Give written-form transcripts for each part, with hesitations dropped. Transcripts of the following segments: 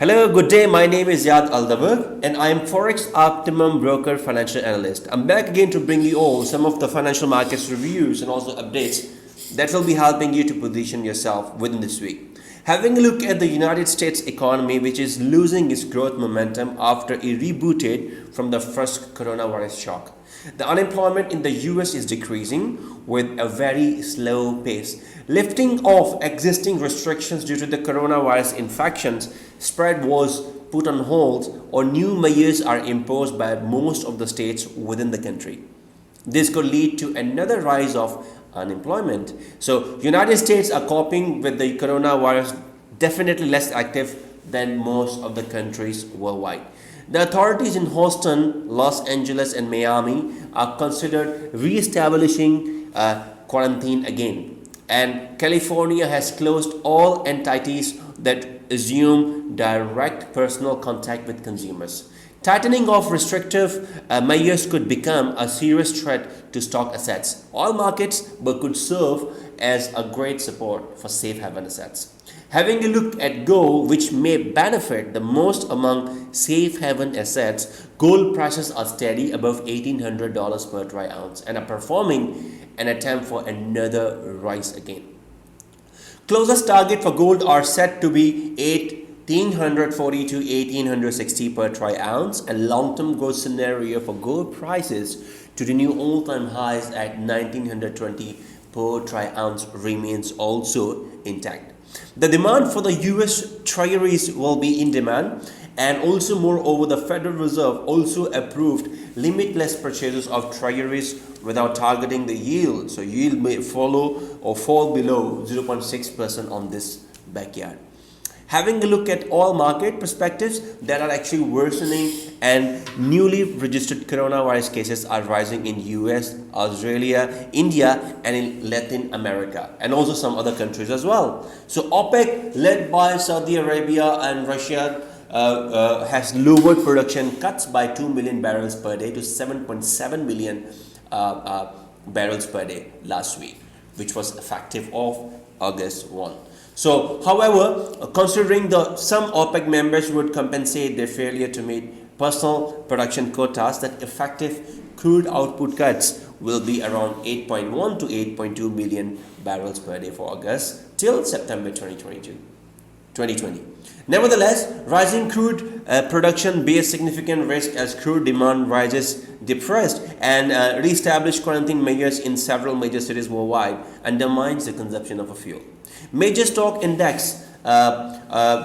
Hello, good day. My name is Yad Aldabur and I am Forex Optimum Broker Financial Analyst. I'm back again to bring you all some of the financial markets reviews and also updates that will be helping you to position yourself within this week. Having a look at the United States economy, which is losing its growth momentum after it rebooted from the first coronavirus shock. The unemployment in the US is decreasing with a very slow pace. Lifting of existing restrictions due to the coronavirus infections spread was put on hold, or new measures are imposed by most of the states within the country. This could lead to another rise of unemployment. So United States are coping with the coronavirus definitely less active than most of the countries worldwide. The authorities in Houston, Los Angeles and Miami are considered re-establishing quarantine again. And California has closed all entities that assume direct personal contact with consumers. Tightening of restrictive measures could become a serious threat to stock assets. Oil markets but could serve as a great support for safe haven assets. Having a look at gold, which may benefit the most among safe haven assets, gold prices are steady above $1,800 per troy ounce and are performing an attempt for another rise again. Closest target for gold are set to be 1840 to 1860 per troy ounce, and long-term growth scenario for gold prices to renew all-time highs at 1920 per troy ounce remains also intact. The demand for the US treasuries will be in demand, and also moreover the Federal Reserve also approved limitless purchases of treasuries without targeting the yield. So yield may follow or fall below 0.6% on this backyard. Having a look at oil market perspectives that are actually worsening, and newly registered coronavirus cases are rising in US, Australia, India and in Latin America and also some other countries as well. So OPEC, led by Saudi Arabia and Russia, has lowered production cuts by 2 million barrels per day to 7.7 million barrels per day last week, which was effective of August 1. So, however, considering some OPEC members would compensate their failure to meet personal production quotas, that effective crude output cuts will be around 8.1 to 8.2 million barrels per day for August till September 2020. Nevertheless, rising crude production bears significant risk as crude demand rises depressed, and re-established quarantine measures in several major cities worldwide undermines the consumption of fuel. Major stock index,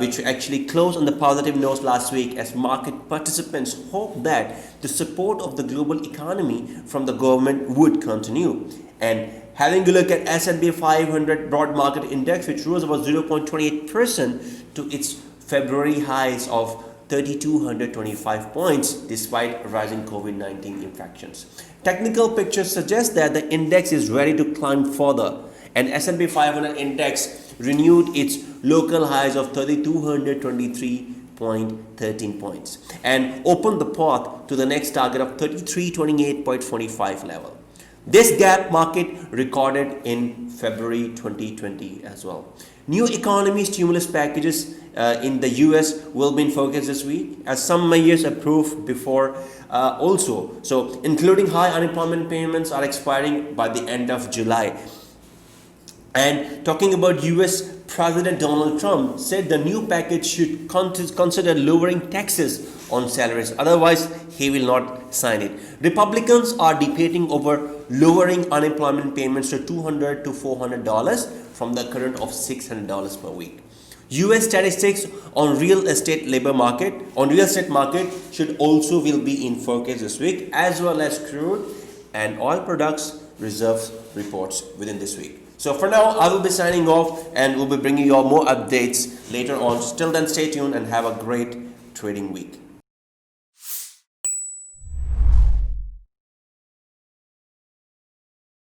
which actually closed on the positive note last week, as market participants hope that the support of the global economy from the government would continue. And having a look at S&P 500 broad market index, which rose about 0.28% to its February highs of 3,225 points despite rising COVID-19 infections. Technical pictures suggest that the index is ready to climb further, and S&P 500 index renewed its local highs of 3,223.13 points and opened the path to the next target of 3,328.25 level. This gap market recorded in February 2020 as well. New economy stimulus packages in the US will be in focus this week, as some measures approved before also. So including high unemployment payments are expiring by the end of July. And talking about US President Donald Trump said the new package should consider lowering taxes on salaries, otherwise he will not sign it. Republicans are debating over lowering unemployment payments to $200 to $400 from the current of $600 per week. US statistics on real estate market should also will be in focus this week, as well as crude and oil products reserves reports within this week. So for now, I will be signing off and we'll be bringing you all more updates later on. Till then, stay tuned and have a great trading week.